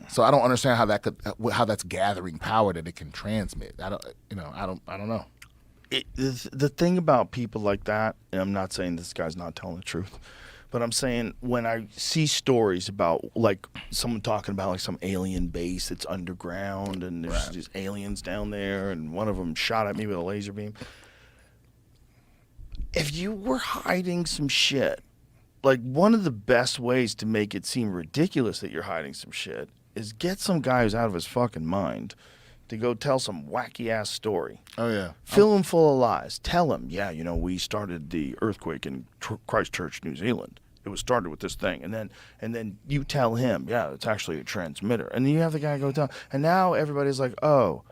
So I don't understand how that's gathering power that it can transmit. I don't know. The thing about people like that, and I'm not saying this guy's not telling the truth, but I'm saying when I see stories about like someone talking about like some alien base that's underground and there's these aliens down there and one of them shot at me with a laser beam. If you were hiding some shit, like one of the best ways to make it seem ridiculous that you're hiding some shit is get some guy who's out of his fucking mind to go tell some wacky ass story. Oh yeah. Fill him full of lies. Tell him, yeah, we started the earthquake in Christchurch, New Zealand. It was started with this thing, and then you tell him, yeah, it's actually a transmitter, and then you have the guy go tell, and now everybody's like, oh,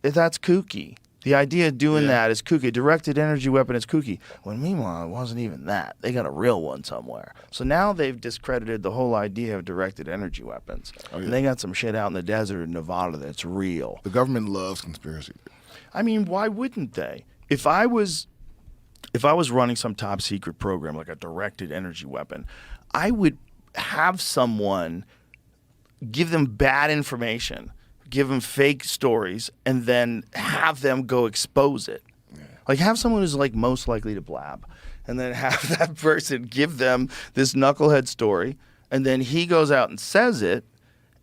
that's kooky. The idea of doing that is kooky. A directed energy weapon is kooky. When meanwhile, it wasn't even that. They got a real one somewhere. So now they've discredited the whole idea of directed energy weapons. Oh, yeah. And they got some shit out in the desert in Nevada that's real. The government loves conspiracy. I mean, why wouldn't they? If I was running some top secret program like a directed energy weapon, I would have someone give them bad information, give them fake stories, and then have them go expose it. Yeah. Like have someone who's like most likely to blab, and then have that person give them this knucklehead story, and then he goes out and says it,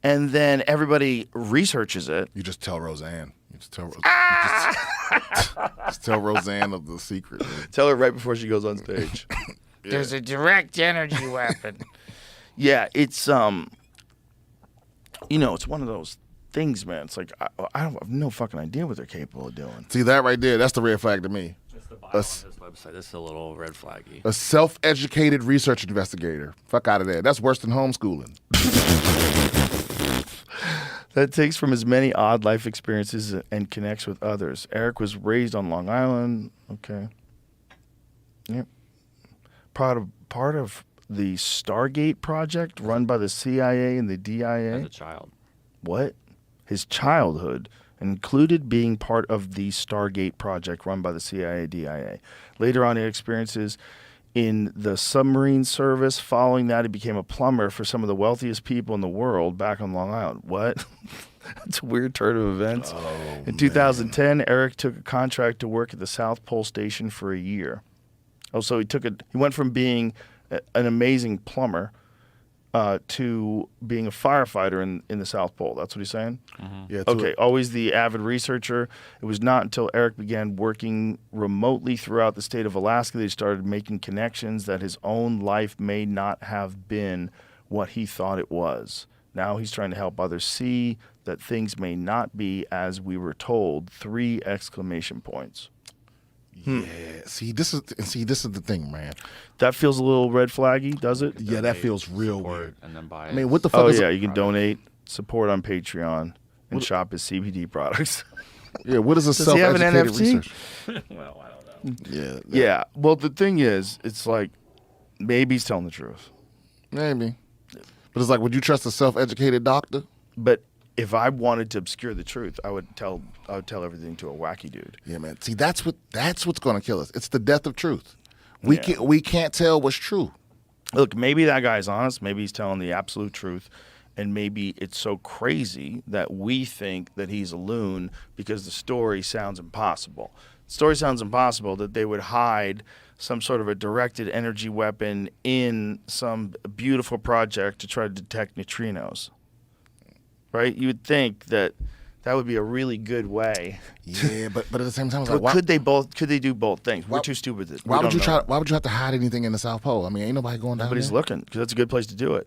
and then everybody researches it. You just tell Roseanne. Just tell Roseanne of the secret. Man. Tell her right before she goes on stage. Yeah. There's a direct energy weapon. Yeah, it's it's one of those things, man. It's like I have no fucking idea what they're capable of doing. See that right there? That's the red flag to me. Just the bio on this website. This is a little red flaggy. A self-educated research investigator. Fuck out of there. That's worse than homeschooling. That takes from his many odd life experiences and connects with others. Eric was raised on Long Island. Okay. Yep. Part of the Stargate project run by the CIA and the DIA. As a child. What? His childhood included being part of the Stargate project run by the CIA DIA. Later on, he had experiences in the submarine service. Following that, he became a plumber for some of the wealthiest people in the world back on Long Island. What? That's a weird turn of events. In 2010, Eric took a contract to work at the South Pole Station for a year. Oh, so he went from being an amazing plumber to being a firefighter in the South Pole. That's what he's saying? Mm-hmm. Yeah. Okay, always the avid researcher. It was not until Eric began working remotely throughout the state of Alaska that he started making connections that his own life may not have been what he thought it was. Now he's trying to help others see that things may not be as we were told. 3 exclamation points. Yeah. See, this is the thing, man. That feels a little red flaggy, does it? Yeah, that feels real weird. And then buy I mean, what the fuck Oh is yeah, you can donate, support on Patreon, and shop his CBD products. Yeah, what is a Does he have an self-educated NFT? research? Well, I don't know. Yeah. Yeah. Well, the thing is, it's like maybe he's telling the truth. Maybe. But it's like, would you trust a self-educated doctor? But if I wanted to obscure the truth, I would tell everything to a wacky dude. Yeah, man. See, that's what's going to kill us. It's the death of truth. We can't tell what's true. Look, maybe that guy's honest. Maybe he's telling the absolute truth. And maybe it's so crazy that we think that he's a loon because the story sounds impossible. The story sounds impossible that they would hide some sort of a directed energy weapon in some beautiful project to try to detect neutrinos. Right? You would think that would be a really good way. Yeah, but at the same time, it's like, But could they do both things? We're too stupid. Why would you have to hide anything in the South Pole? I mean, ain't nobody going down Nobody's there. looking because that's a good place to do it.